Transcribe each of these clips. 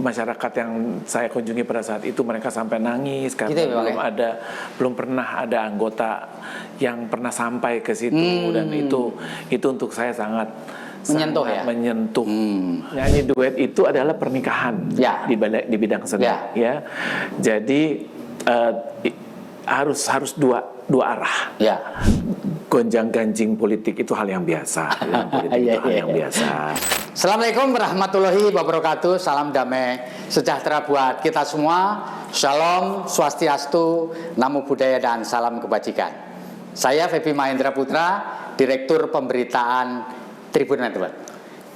masyarakat yang saya kunjungi pada saat itu mereka sampai nangis karena gitu ya, belum pernah ada anggota yang pernah sampai ke situ, dan itu untuk saya sangat menyentuh ya. Menyentuh. Nyanyi duet itu adalah pernikahan ya. di bidang seni ya. Jadi harus dua arah. Ya. Gonjang-ganjing politik itu hal yang biasa. Hal yang biasa. Assalamualaikum warahmatullahi wabarakatuh. Salam damai sejahtera buat kita semua. Shalom, swastiastu, namo buddhaya, dan salam kebajikan. Saya Febi Mahendra Putra, Direktur Pemberitaan Tribun Network.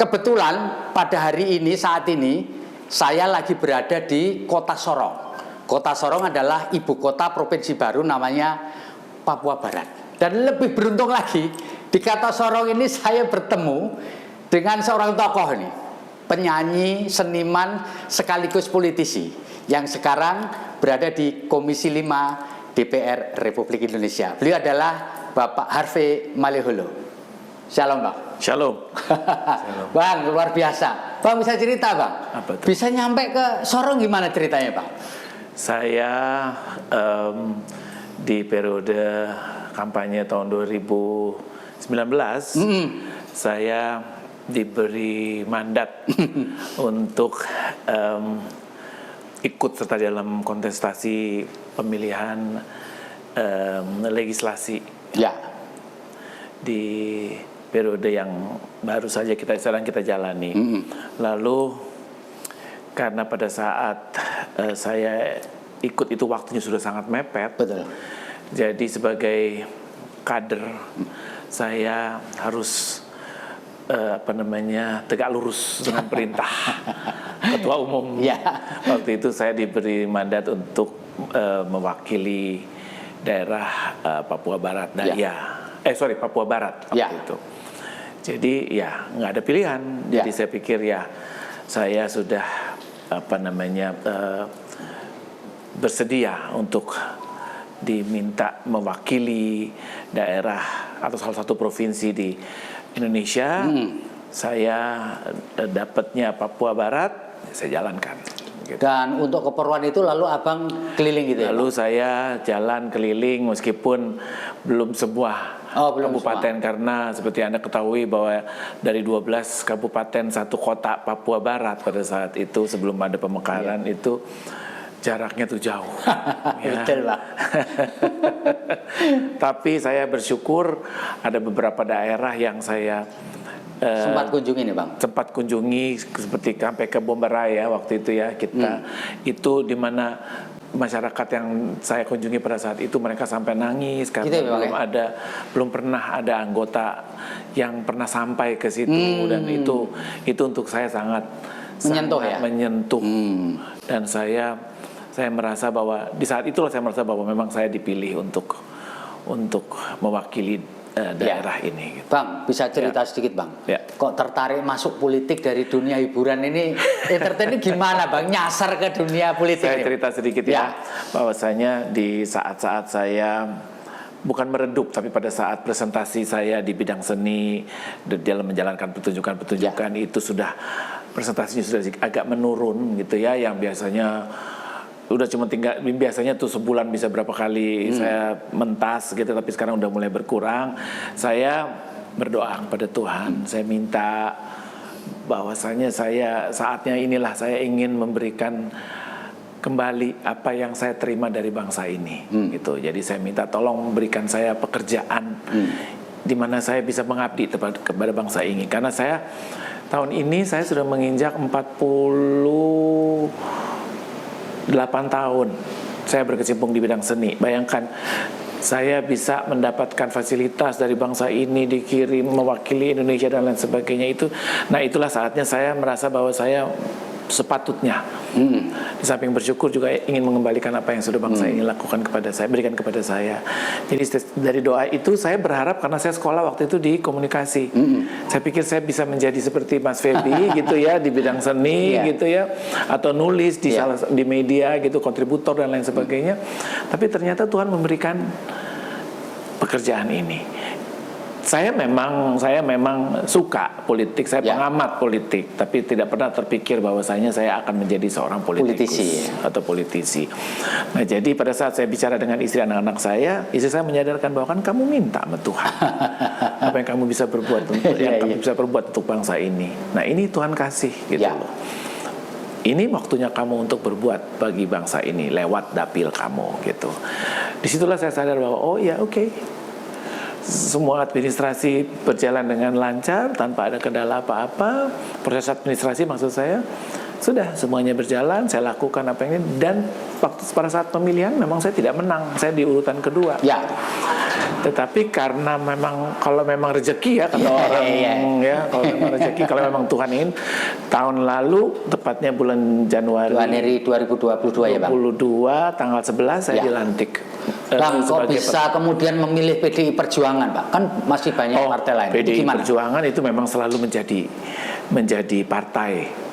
Kebetulan pada hari ini, saat ini, saya lagi berada di Kota Sorong. Kota Sorong adalah ibu kota provinsi baru namanya Papua Barat. Dan lebih beruntung lagi, di Kota Sorong ini saya bertemu dengan seorang tokoh nih, penyanyi, seniman, sekaligus politisi yang sekarang berada di Komisi 5 DPR Republik Indonesia. Beliau adalah Bapak Harvey Maleholo. Shalom Bang. Shalom. Bang, luar biasa. Bang, bisa cerita Bang? Apa tuh? Bisa nyampe ke Sorong gimana ceritanya Bang? Saya di periode kampanye tahun 2019 saya diberi mandat untuk ikut serta dalam kontestasi pemilihan legislasi di periode yang baru saja sedang kita jalani. Lalu karena pada saat saya ikut itu waktunya sudah sangat mepet. Betul. Jadi sebagai kader saya harus tegak lurus dengan perintah ketua umum. Waktu itu saya diberi mandat untuk mewakili daerah Papua Barat Papua Barat waktu itu. Jadi ya nggak ada pilihan. Jadi saya pikir saya sudah bersedia untuk diminta mewakili daerah atau salah satu provinsi di Indonesia. Saya dapatnya Papua Barat, saya jalankan. Gitu. Dan untuk keperluan itu lalu abang keliling gitu ya? Lalu saya jalan keliling meskipun belum semua kabupaten, karena seperti Anda ketahui bahwa dari 12 kabupaten satu kota Papua Barat pada saat itu sebelum ada pemekaran itu jaraknya tuh jauh. Betul Pak. Tapi saya bersyukur ada beberapa daerah yang saya sempat kunjungi nih Bang. Sempat kunjungi seperti sampai ke Bombaraya waktu itu ya kita. Itu di mana masyarakat yang saya kunjungi pada saat itu mereka sampai nangis karena belum pernah ada anggota yang pernah sampai ke situ, dan itu untuk saya sangat menyentuh. Dan saya merasa bahwa di saat itulah saya merasa bahwa memang saya dipilih untuk mewakili daerah ini. Gitu. Bang, bisa cerita sedikit Bang? Kok tertarik masuk politik dari dunia hiburan ini? Entertain ini gimana Bang? Nyasar ke dunia politik? Saya cerita sedikit bahwasanya di saat-saat saya bukan meredup, tapi pada saat presentasi saya di bidang seni dalam menjalankan pertunjukan itu presentasinya sudah agak menurun gitu ya, yang biasanya udah cuma biasanya tuh sebulan bisa berapa kali saya mentas gitu, tapi sekarang udah mulai berkurang. Saya berdoa kepada Tuhan, saya minta bahwasanya saatnya inilah saya ingin memberikan kembali apa yang saya terima dari bangsa ini gitu. Jadi saya minta tolong berikan saya pekerjaan di mana saya bisa mengabdi kepada bangsa ini, karena saya tahun ini saya sudah menginjak 48 tahun saya berkecimpung di bidang seni. Bayangkan saya bisa mendapatkan fasilitas dari bangsa ini, dikirim mewakili Indonesia dan lain sebagainya itu. Nah, itulah saatnya saya merasa bahwa saya sepatutnya di samping bersyukur juga ingin mengembalikan apa yang sudah bangsa ini lakukan kepada saya, berikan kepada saya. Jadi dari doa itu saya berharap, karena saya sekolah waktu itu di komunikasi, saya pikir saya bisa menjadi seperti Mas Febi gitu ya di bidang seni gitu ya, atau nulis di media gitu, kontributor dan lain sebagainya. Tapi ternyata Tuhan memberikan pekerjaan ini. Saya memang suka politik, saya pengamat politik, tapi tidak pernah terpikir bahwasanya saya akan menjadi seorang politikus atau politisi. Nah, jadi pada saat saya bicara dengan istri anak-anak saya, istri saya menyadarkan bahwa kan kamu minta sama Tuhan. Apa yang kamu bisa berbuat kamu bisa berbuat untuk bangsa ini. Nah, ini Tuhan kasih gitu loh. Ini waktunya kamu untuk berbuat bagi bangsa ini lewat dapil kamu gitu. Disitulah saya sadar bahwa semua administrasi berjalan dengan lancar tanpa ada kendala apa-apa. Proses administrasi maksud saya sudah semuanya berjalan, saya lakukan apa yang ini, dan pada saat pemilihan memang saya tidak menang, saya di urutan kedua. Tetapi karena memang kalau memang rezeki ya kata orang ya, kalau memang rezeki, kalau memang Tuhan ingin, tahun lalu tepatnya bulan Januari 2022 ya Bang. 2022 tanggal 11 saya dilantik. Bang, kok bisa kemudian memilih PDI Perjuangan, Pak? Kan masih banyak partai lain. PDI Perjuangan itu memang selalu menjadi partai.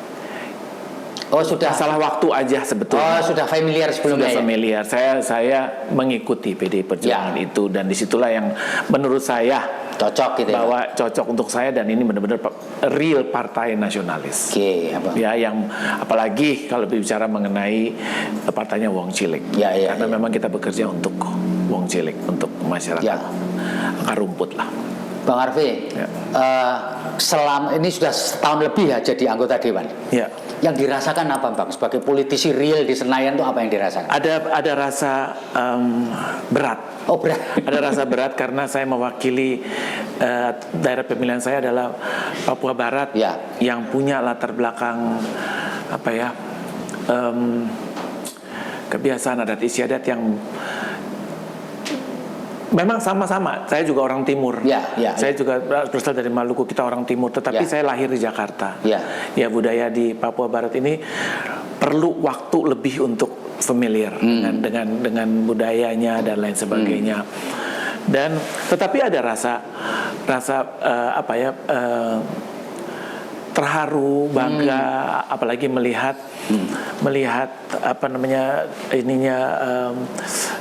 Sudah salah waktu aja sebetulnya. Sudah familiar sebelumnya. Sudah familiar. Saya mengikuti PDI Perjuangan itu, dan disitulah yang menurut saya cocok gitu bahwa cocok untuk saya, dan ini benar-benar real partai nasionalis. Ya, yang apalagi kalau bicara mengenai partainya Wong Cilik. Karena memang kita bekerja untuk Wong Cilik, untuk masyarakat akar rumput lah. Bang Arfi, selama ini sudah setahun lebih ya jadi anggota Dewan. Yang dirasakan apa Bang? Sebagai politisi real di Senayan itu apa yang dirasakan? Ada rasa berat. Berat. Ada rasa berat karena saya mewakili daerah pemilihan saya adalah Papua Barat yang punya latar belakang kebiasaan adat istiadat yang memang sama-sama. Saya juga orang Timur. Saya juga berasal dari Maluku, kita orang Timur. Tetapi saya lahir di Jakarta. Ya, budaya di Papua Barat ini perlu waktu lebih untuk familiar dengan budayanya dan lain sebagainya. Dan tetapi ada rasa terharu, bangga, apalagi melihat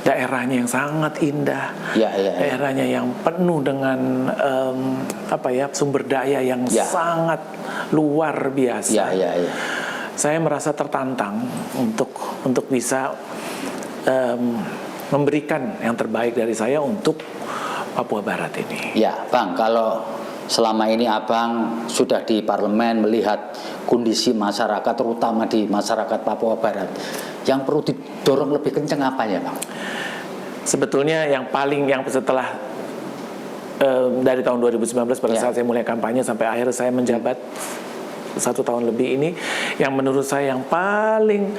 daerahnya yang sangat indah, daerahnya yang penuh dengan sumber daya yang sangat luar biasa. Saya merasa tertantang untuk bisa memberikan yang terbaik dari saya untuk Papua Barat ini. Ya, Bang, kalau selama ini Abang sudah di parlemen melihat kondisi masyarakat, terutama di masyarakat Papua Barat, yang perlu didorong lebih kencang apa ya Bang? Sebetulnya yang setelah dari tahun 2019 pada saat saya mulai kampanye sampai akhir saya menjabat 1 tahun lebih ini, yang menurut saya yang paling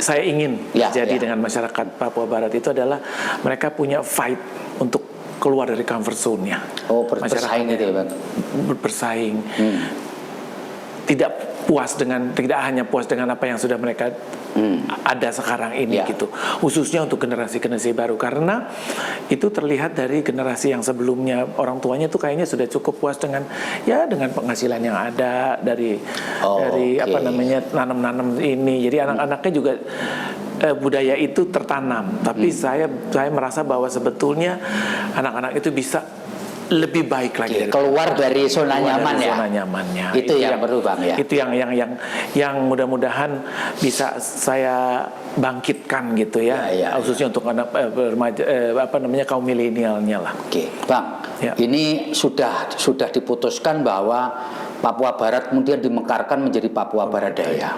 saya ingin terjadi dengan masyarakat Papua Barat itu adalah mereka punya fight untuk keluar dari comfort zone-nya. Bersaing gitu ya Bang? Bersaing. Tidak hanya puas dengan apa yang sudah mereka ada sekarang ini gitu. Khususnya untuk generasi-generasi baru, karena itu terlihat dari generasi yang sebelumnya, orang tuanya tuh kayaknya sudah cukup puas dengan penghasilan yang ada dari nanam-nanam ini. Jadi anak-anaknya juga budaya itu tertanam. Tapi saya merasa bahwa sebetulnya anak-anak itu bisa lebih baik lagi keluar dari zona nyaman ya. Zona nyamannya. Itu yang perlu Bang ya. Itu yang mudah-mudahan bisa saya bangkitkan gitu ya. Khususnya untuk anak remaja kaum milenialnya lah. Bang. Ini sudah diputuskan bahwa Papua Barat kemudian dimekarkan menjadi Papua Barat Daya.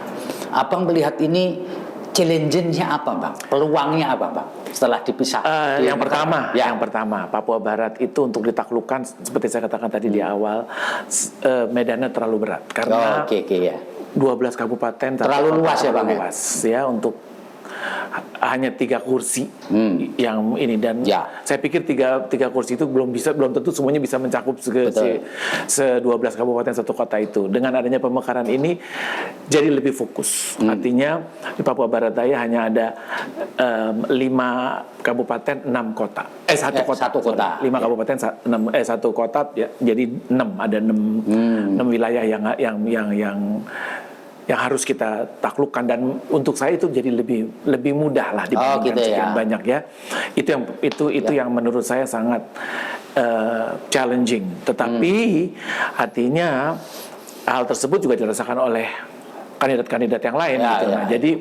Abang melihat ini challenge-nya apa Bang? Peluangnya apa Bang? Setelah dipisah. Yang pertama, Papua Barat itu untuk ditaklukkan seperti saya katakan tadi di awal, medannya terlalu berat karena 12 kabupaten terlalu luas ya Bang. Luas ya untuk hanya 3 kursi yang ini, dan saya pikir tiga kursi itu belum tentu semuanya bisa mencakup se-12 kabupaten satu kota itu. Dengan adanya pemekaran ini jadi lebih fokus. Artinya di Papua Barat Daya hanya ada 5 kabupaten 6 kota. 1 kota. 5 kabupaten 1 kota ya. Jadi 6 wilayah yang yang harus kita taklukkan, dan untuk saya itu jadi lebih mudah lah dibandingkan gitu sekian ya. banyak ya. Itu yang menurut saya sangat challenging. Tetapi artinya hal tersebut juga dirasakan oleh kandidat-kandidat yang lain gitu. Nah, jadi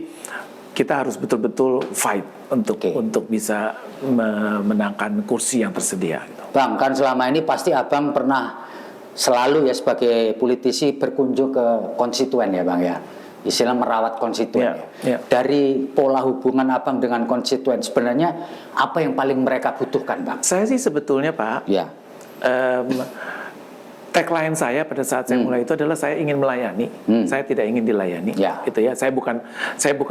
kita harus betul-betul fight untuk bisa memenangkan kursi yang tersedia gitu. Bang, kan selama ini pasti Abang pernah selalu ya sebagai politisi berkunjung ke konstituen ya Bang ya, istilah merawat konstituen ya. Dari pola hubungan Abang dengan konstituen, sebenarnya apa yang paling mereka butuhkan Bang? Saya sih sebetulnya Pak, tagline saya pada saat saya mulai itu adalah saya ingin melayani, saya tidak ingin dilayani, gitu ya. Saya bukan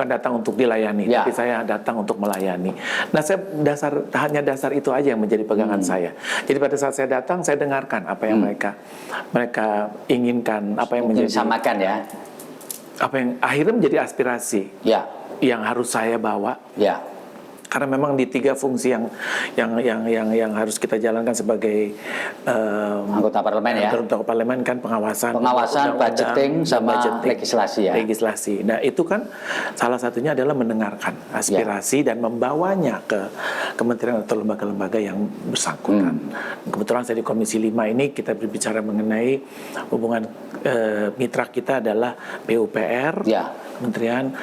datang untuk dilayani, tapi saya datang untuk melayani. Nah, hanya dasar itu aja yang menjadi pegangan saya. Jadi pada saat saya datang, saya dengarkan apa yang mereka inginkan, apa yang menjadi samakan ya, apa yang akhirnya menjadi aspirasi yang harus saya bawa. Karena memang di 3 fungsi yang harus kita jalankan sebagai anggota parlemen ya. Anggota parlemen kan pengawasan, budgeting, sama legislasi ya. Legislasi. Nah, itu kan salah satunya adalah mendengarkan aspirasi dan membawanya ke kementerian atau lembaga-lembaga yang bersangkutan. Kebetulan saya di Komisi 5 ini kita berbicara mengenai hubungan mitra kita adalah PUPR, Kementerian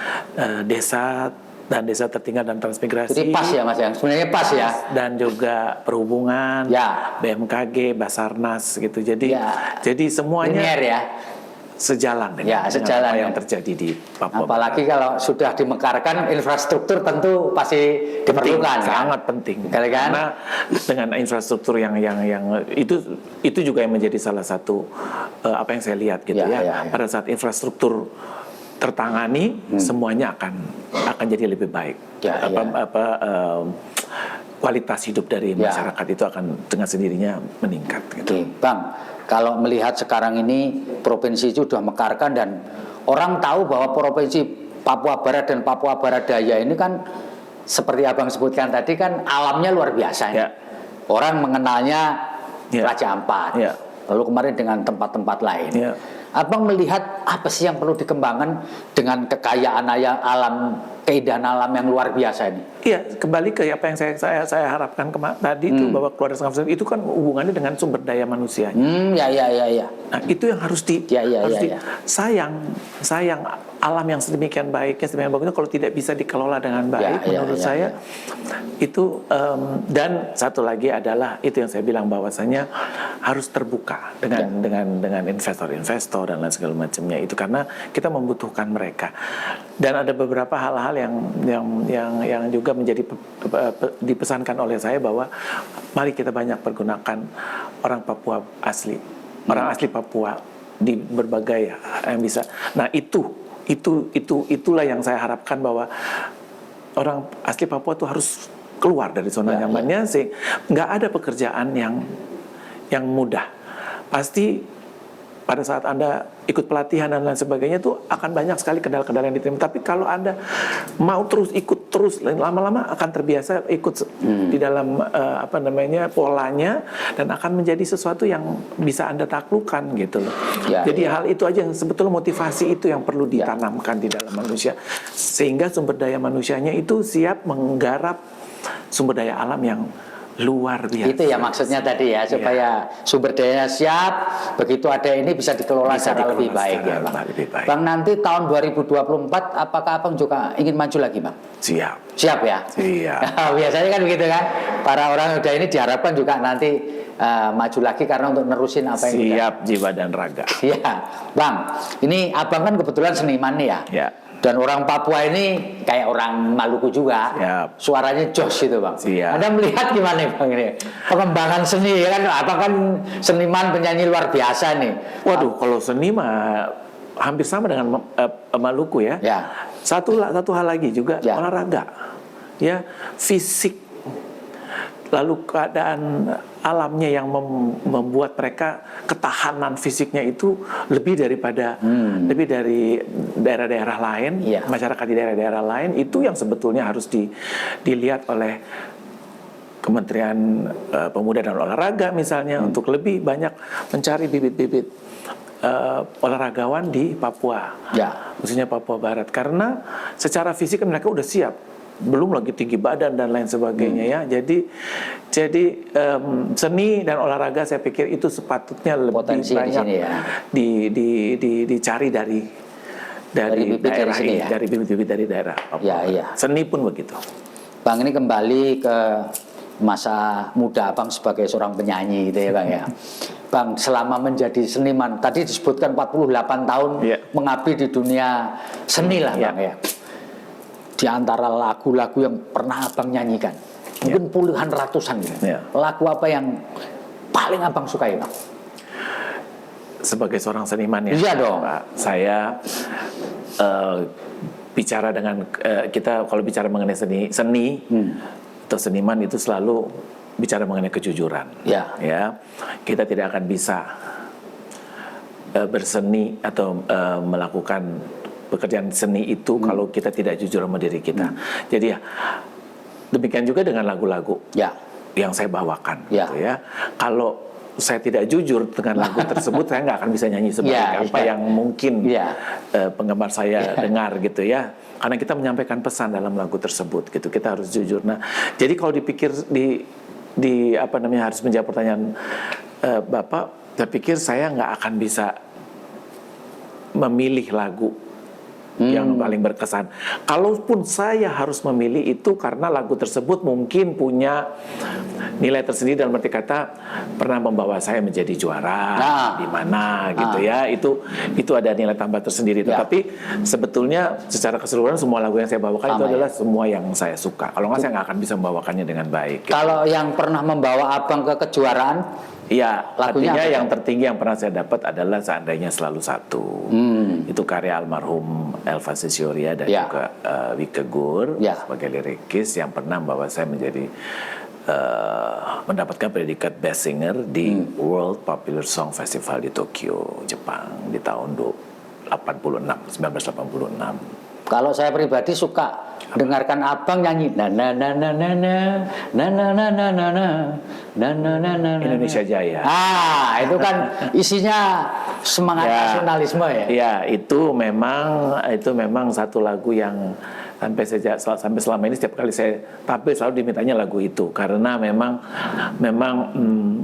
Desa dan Desa Tertinggal dan Transmigrasi. Jadi pas ya Mas ya, sebenarnya pas ya. Dan juga Perhubungan, BMKG, Basarnas gitu. Jadi semuanya linear ya, sejalan dengan apa yang terjadi di Papua. Apalagi kalau sudah dimekarkan, infrastruktur tentu pasti diperlukan. Sangat penting. Kan? Karena dengan infrastruktur yang itu juga yang menjadi salah satu apa yang saya lihat gitu ya. Pada saat infrastruktur tertangani, semuanya akan jadi lebih baik. Kualitas hidup dari masyarakat itu akan dengan sendirinya meningkat. Gitu. Bang, kalau melihat sekarang ini provinsi itu sudah mekarkan dan orang tahu bahwa provinsi Papua Barat dan Papua Barat Daya ini kan seperti Abang sebutkan tadi kan alamnya luar biasa. Orang mengenalnya Raja Ampat. Lalu kemarin dengan tempat-tempat lain. Abang melihat apa sih yang perlu dikembangkan dengan kekayaan alam, keindahan alam yang luar biasa ini? Iya, kembali ke apa yang saya harapkan tadi itu bahwa keluarga Sangkapsari itu kan hubungannya dengan sumber daya manusianya. Nah, itu yang harus sayang alam yang sedemikian baiknya, sedemikian bagusnya kalau tidak bisa dikelola dengan baik. Menurut saya itu dan satu lagi adalah itu yang saya bilang bahwasanya harus terbuka dengan investor-investor dan lain segala macamnya itu karena kita membutuhkan mereka. Dan ada beberapa hal-hal yang juga menjadi dipesankan oleh saya bahwa mari kita banyak pergunakan orang Papua asli, orang asli Papua di berbagai yang bisa. Nah, itulah yang saya harapkan bahwa orang asli Papua itu harus keluar dari zona nyamannya sih. Nggak ada pekerjaan yang mudah. Pasti pada saat Anda ikut pelatihan dan lain sebagainya itu akan banyak sekali kendala-kendala yang diterima. Tapi kalau Anda mau ikut terus lama-lama akan terbiasa ikut di dalam polanya dan akan menjadi sesuatu yang bisa Anda taklukkan gitu loh. Jadi hal itu aja yang sebetulnya motivasi itu yang perlu ditanamkan di dalam manusia sehingga sumber daya manusianya itu siap menggarap sumber daya alam yang luar biasa. Itu ya maksudnya tadi ya, supaya sumber daya siap, begitu ada ini bisa dikelola secara lebih baik ya Bang. Bang, nanti tahun 2024 apakah Abang juga ingin maju lagi Bang? Siap. Siap ya? Siap. Biasanya kan begitu kan, para orang udah ini diharapkan juga nanti maju lagi karena untuk nerusin apa yang siap jiwa dan raga. Iya, Bang. Ini Abang kan kebetulan seniman nih ya. Ya. Dan orang Papua ini kayak orang Maluku juga. Suaranya jos itu Bang. Anda melihat gimana Bang ini? Pengembangan seni ya kan, Abang kan seniman penyanyi luar biasa nih. Waduh, kalau seni mah hampir sama dengan Maluku ya. Satu hal lagi juga olahraga. Ya, fisik. Lalu keadaan alamnya yang membuat mereka ketahanan fisiknya itu lebih dari daerah-daerah lain, masyarakat di daerah-daerah lain itu yang sebetulnya harus dilihat oleh Kementerian Pemuda dan Olahraga misalnya untuk lebih banyak mencari bibit-bibit olahragawan di Papua, khususnya Papua Barat, karena secara fisik mereka udah siap, belum lagi tinggi badan dan lain sebagainya ya. Jadi seni dan olahraga saya pikir itu sepatutnya lebih Potensi banyak dicari dari daerah ini, dari bibit-bibit dari daerah Papua. Seni pun begitu. Bang, ini kembali ke masa muda Abang sebagai seorang penyanyi gitu ya Bang ya. Bang, selama menjadi seniman, tadi disebutkan 48 tahun mengabdi di dunia seni lah Bang ya. Di antara lagu-lagu yang pernah Abang nyanyikan, mungkin puluhan ratusan gitu. Lagu apa yang paling Abang sukai Bang? Sebagai seorang seniman ya, iya dong. Pak, saya bicara dengan kita kalau bicara mengenai seni atau seniman itu selalu bicara mengenai kejujuran. Ya, kita tidak akan bisa berseni atau melakukan pekerjaan seni itu kalau kita tidak jujur sama diri kita. Jadi ya demikian juga dengan lagu-lagu yang saya bawakan. Gitu ya. Kalau saya tidak jujur dengan lagu tersebut, saya nggak akan bisa nyanyi sebaik apa yang mungkin penggemar saya dengar gitu ya. Karena kita menyampaikan pesan dalam lagu tersebut gitu. Kita harus jujur. Nah, jadi kalau dipikir di apa namanya harus menjawab pertanyaan Bapak, saya pikir saya nggak akan bisa memilih lagu yang paling berkesan. Kalaupun saya harus memilih itu karena lagu tersebut mungkin punya nilai tersendiri dalam arti kata pernah membawa saya menjadi juara di mana gitu ya. Itu ada nilai tambah tersendiri. Tapi sebetulnya secara keseluruhan semua lagu yang saya bawakan itu adalah semua yang saya suka. Kalau nggak saya nggak akan bisa membawakannya dengan baik. Gitu. Kalau yang pernah membawa Abang ke kejuaraan? Ya, artinya yang tertinggi yang pernah saya dapat adalah Seandainya Selalu Satu. Itu karya almarhum Elva Sysioria dan juga Wike Gur sebagai lirikis yang pernah membawa saya menjadi mendapatkan predikat Best Singer di World Popular Song Festival di Tokyo, Jepang di tahun 1986. Kalau saya pribadi suka dengarkan Abang nyanyi Indonesia Jaya. Itu kan isinya semangat nasionalisme ya. Ya, itu memang satu lagu yang sampai selama ini setiap kali saya tampil selalu dimintanya lagu itu karena memang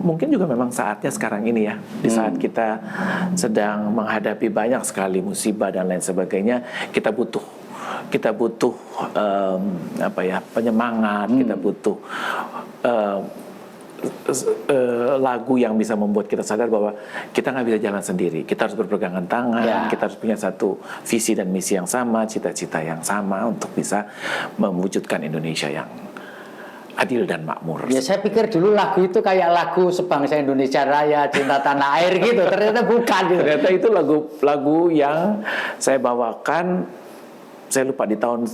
mungkin juga memang saatnya sekarang ini ya, di saat kita sedang menghadapi banyak sekali musibah dan lain sebagainya, kita butuh penyemangat, kita butuh lagu yang bisa membuat kita sadar bahwa kita nggak bisa jalan sendiri. Kita harus berpegangan tangan, kita harus punya satu visi dan misi yang sama, cita-cita yang sama untuk bisa mewujudkan Indonesia yang adil dan makmur. Ya, saya pikir dulu lagu itu kayak lagu Sebangsa Indonesia Raya, Cinta Tanah Air gitu. Ternyata bukan gitu. Ternyata itu lagu yang saya bawakan, saya lupa di tahun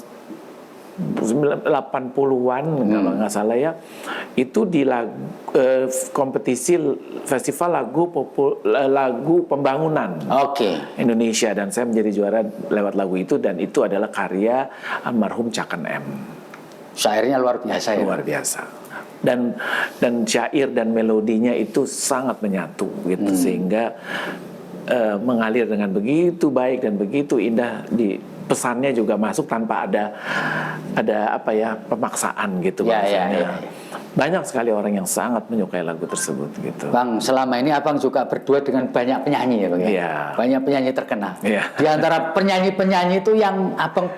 80-an kalau nggak salah ya, itu di kompetisi festival lagu pembangunan Indonesia, dan saya menjadi juara lewat lagu itu, dan itu adalah karya almarhum Caken M. Syairnya luar biasa ya. Luar biasa. Dan syair dan melodinya itu sangat menyatu gitu, sehingga mengalir dengan begitu baik dan begitu indah, pesannya juga masuk tanpa ada pemaksaan gitu. Banyak sekali orang yang sangat menyukai lagu tersebut gitu. Bang, selama ini Abang juga berdua dengan banyak penyanyi ya Bang ya? Banyak penyanyi terkenal. Di antara penyanyi-penyanyi itu yang Abang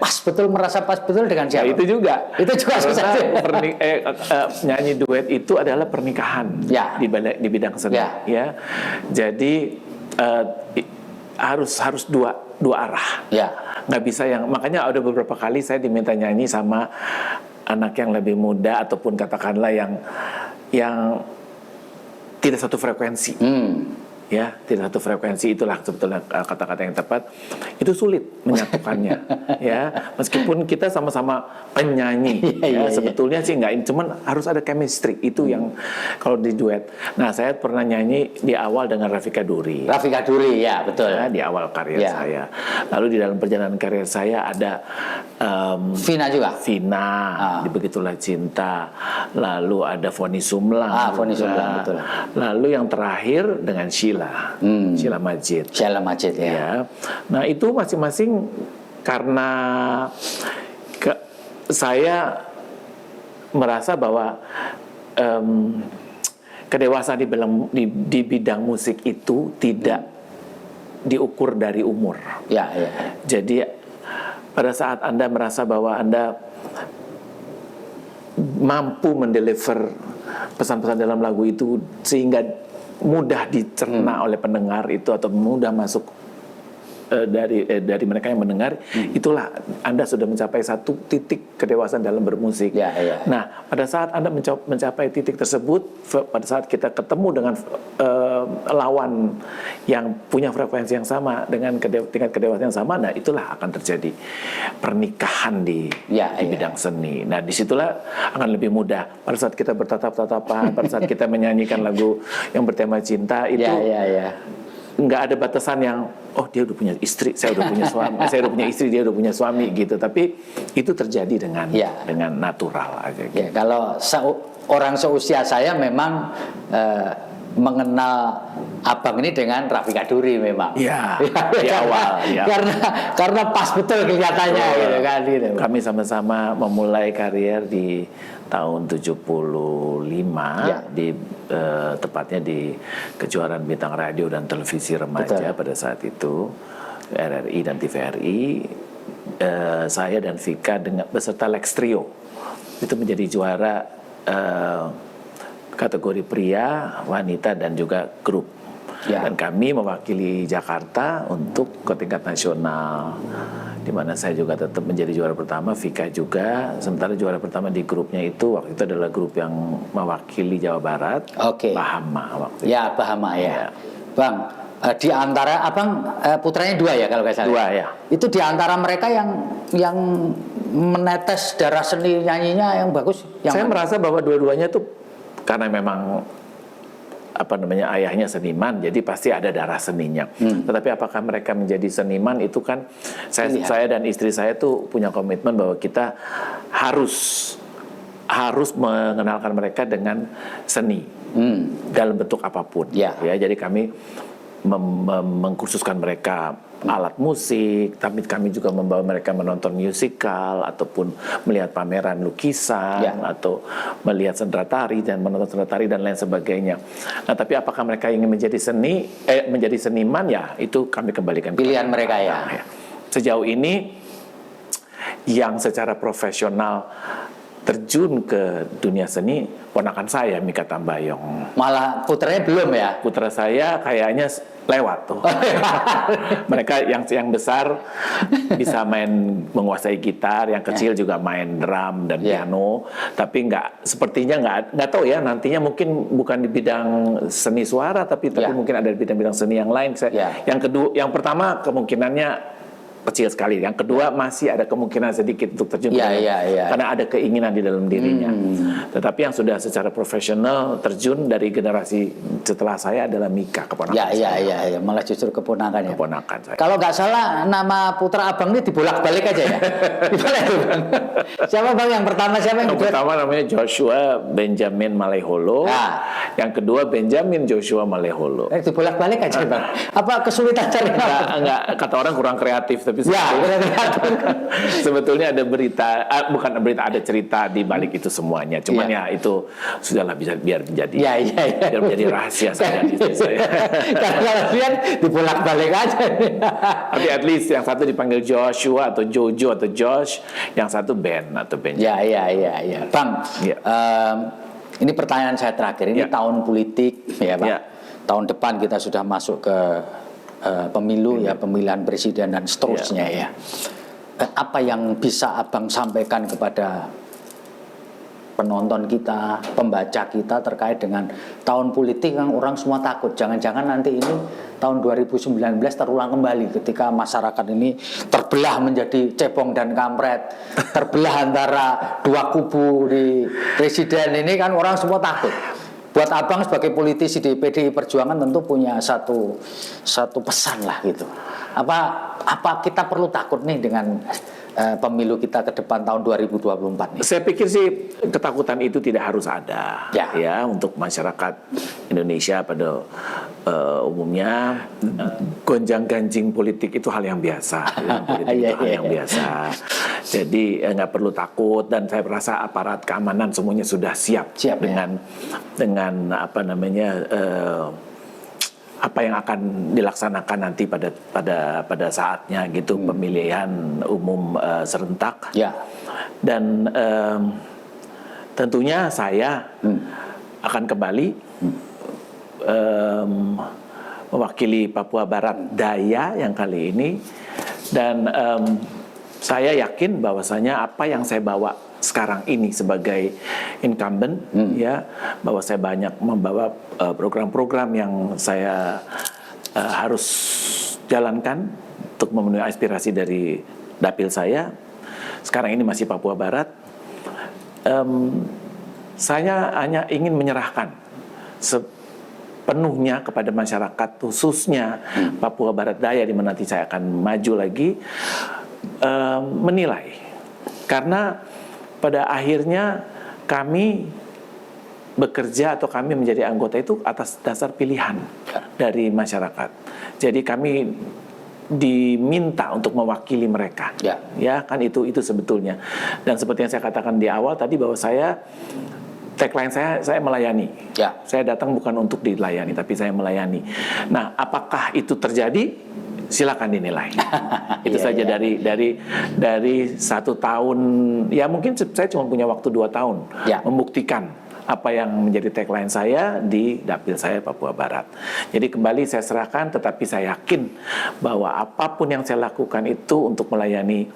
merasa pas betul dengan siapa? Itu juga susah. Nyanyi duet itu adalah pernikahan di bidang seni ya. Jadi harus dua arah. Nggak bisa makanya ada beberapa kali saya diminta nyanyi sama anak yang lebih muda ataupun katakanlah yang tidak satu frekuensi. Tidak satu frekuensi, itulah sebetulnya kata-kata yang tepat. Itu sulit menyatukannya. Meskipun kita sama-sama penyanyi, sebetulnya sih nggak, cuman harus ada chemistry itu yang kalau di duet. Nah, saya pernah nyanyi di awal dengan Rafika Duri. Rafika Duri, ya betul. Di awal karya saya. Lalu di dalam perjalanan karya saya ada Vina juga. Di Begitulah Cinta. Lalu ada Foni Sumlang. Foni Sumlang, betul. Lalu yang terakhir dengan Sheila. Sheila Majid. Sheila Majid ya. Ya. Nah itu masing-masing karena saya merasa bahwa kedewasaan di bidang musik itu tidak diukur dari umur. Ya. Jadi pada saat Anda merasa bahwa Anda mampu mendeliver pesan-pesan dalam lagu itu sehingga mudah dicerna oleh pendengar itu atau mudah masuk dari mereka yang mendengar, itulah Anda sudah mencapai satu titik kedewasaan dalam bermusik. Ya. Nah, pada saat Anda mencapai titik tersebut, pada saat kita ketemu dengan lawan yang punya frekuensi yang sama dengan tingkat kedewasaan yang sama, nah itulah akan terjadi pernikahan di bidang seni. Nah, disitulah akan lebih mudah. Pada saat kita bertatap-tatapan, pada saat kita menyanyikan lagu yang bertema cinta itu. Nggak ada batasan yang dia udah punya istri, saya udah punya suami, saya udah punya istri, dia udah punya suami gitu. Tapi itu terjadi dengan natural aja. Gitu. Ya, kalau orang seusia saya memang mengenal abang ini dengan Rafiqa Duri memang. Iya. Di awal. Ya. Karena pas betul kelihatannya gitu kan. Gitu. Kami sama-sama memulai karier di tahun 75 tepatnya di kejuaraan bintang radio dan televisi remaja. Pada saat itu RRI dan TVRI, saya dan Vika beserta Lex Trio itu menjadi juara kategori pria, wanita dan juga grup. Dan kami mewakili Jakarta untuk ke tingkat nasional, di mana saya juga tetap menjadi juara pertama, Vika juga. Sementara juara pertama di grupnya itu waktu itu adalah grup yang mewakili Jawa Barat, Bahama waktu itu. Ya, Bahama ya. Bang, di antara abang putranya 2 ya kalau nggak salah. 2 ya. Itu di antara mereka yang menetes darah seni nyanyinya yang bagus. Saya merasa bahwa dua-duanya tuh karena memang ayahnya seniman, jadi pasti ada darah seninya. Tetapi apakah mereka menjadi seniman itu kan saya dan istri saya tuh punya komitmen bahwa kita harus mengenalkan mereka dengan seni dalam bentuk apapun. Ya, jadi kami mengkursuskan mereka alat musik, tapi kami juga membawa mereka menonton musikal ataupun melihat pameran lukisan atau melihat sendera tari dan menonton sendera tari dan lain sebagainya. Nah, tapi apakah mereka ingin menjadi menjadi seniman, ya itu kami kembalikan pilihan mereka ya. Sejauh ini yang secara profesional terjun ke dunia seni ponakan saya, Mika Tambayong. Malah putranya belum ya? Putra saya kayaknya lewat tuh. Mereka yang besar bisa menguasai gitar, yang kecil juga main drum dan piano, tapi sepertinya nggak tahu ya, nantinya mungkin bukan di bidang seni suara tapi mungkin ada di bidang-bidang seni yang lain. Yang pertama kemungkinannya kecil sekali. Yang kedua masih ada kemungkinan sedikit untuk terjun karena ada keinginan di dalam dirinya. Tetapi yang sudah secara profesional terjun dari generasi setelah saya adalah Mika, keponakan saya. Malah justru keponakan ya. Keponakan saya. Kalau nggak salah nama putra abang ini dibolak-balik aja ya. Gimana itu bang? Siapa bang yang pertama? Yang pertama namanya Joshua Benjamin Maleholo. Yang kedua Benjamin Joshua Maleholo. Dibolak-balik aja bang. Apa kesulitan cari nama? Enggak, kata orang kurang kreatif. Tapi sebetulnya ada ada cerita di balik itu semuanya. Cuman ya itu sudahlah, biar menjadi rahasia saya di istri saya. Kalau lihat dibolak-balik aja. Tapi at least yang satu dipanggil Joshua atau Jojo atau Josh, yang satu Ben atau Benjamin. Ya. Bang, ini pertanyaan saya terakhir. Ini tahun politik ya Bang. Tahun depan kita sudah masuk ke pemilu ya, pemilihan presiden dan seterusnya ya. Apa yang bisa abang sampaikan kepada penonton kita, pembaca kita terkait dengan tahun politik yang orang semua takut, jangan-jangan nanti ini tahun 2019 terulang kembali ketika masyarakat ini terbelah menjadi cebong dan kampret, terbelah antara dua kubu di presiden ini kan orang semua takut. Buat abang sebagai politisi di PDI Perjuangan tentu punya satu pesan lah gitu. Apa kita perlu takut nih dengan pemilu kita ke depan tahun 2024 nih? Saya pikir sih ketakutan itu tidak harus ada Ya. untuk masyarakat Indonesia pada umumnya. Gonjang-ganjing politik itu hal yang biasa. Politik itu hal yang biasa. Jadi nggak perlu takut, dan saya merasa aparat keamanan semuanya sudah siap dengan apa namanya apa yang akan dilaksanakan nanti pada saatnya gitu, pemilihan umum serentak. Ya. Dan tentunya saya akan kembali mewakili Papua Barat Daya yang kali ini, dan saya yakin bahwasanya apa yang saya bawa sekarang ini sebagai incumbent, ya, bahwa saya banyak membawa program-program yang saya harus jalankan untuk memenuhi aspirasi dari dapil saya. Sekarang ini masih Papua Barat. Saya hanya ingin menyerahkan sepenuhnya kepada masyarakat, khususnya Papua Barat Daya, di mana nanti saya akan maju lagi, menilai. Karena pada akhirnya kami bekerja atau kami menjadi anggota itu atas dasar pilihan dari masyarakat. Jadi kami diminta untuk mewakili mereka. Ya kan, itu sebetulnya. Dan seperti yang saya katakan di awal tadi, bahwa tagline saya melayani. Saya datang bukan untuk dilayani, tapi saya melayani. Nah, apakah itu terjadi? Silakan dinilai. Itu saja. Dari 1 tahun, ya mungkin saya cuma punya waktu 2 tahun membuktikan apa yang menjadi tagline saya di dapil saya Papua Barat. Jadi kembali saya serahkan, tetapi saya yakin bahwa apapun yang saya lakukan itu untuk melayani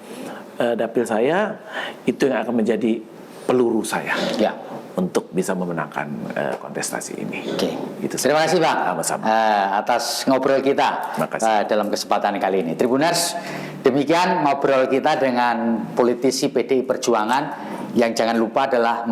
dapil saya, itu yang akan menjadi peluru saya untuk bisa memenangkan kontestasi ini. Gitu. Terima kasih Pak atas ngobrol kita dalam kesempatan kali ini. Tribuners, demikian ngobrol kita dengan politisi PDI Perjuangan yang jangan lupa adalah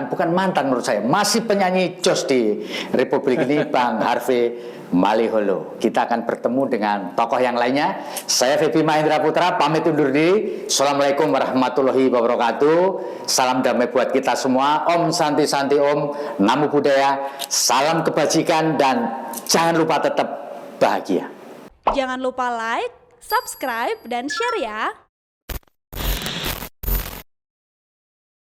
bukan mantan menurut saya, masih penyanyi jos di Republik ini, Bang Harvey Maliholo. Kita akan bertemu dengan tokoh yang lainnya. Saya Febi Mahendra Putra pamit undur diri. Assalamualaikum warahmatullahi wabarakatuh. Salam damai buat kita semua. Om Santi Santi Om, Namo Buddhaya. Salam kebajikan dan jangan lupa tetap bahagia. Jangan lupa like, subscribe, dan share ya.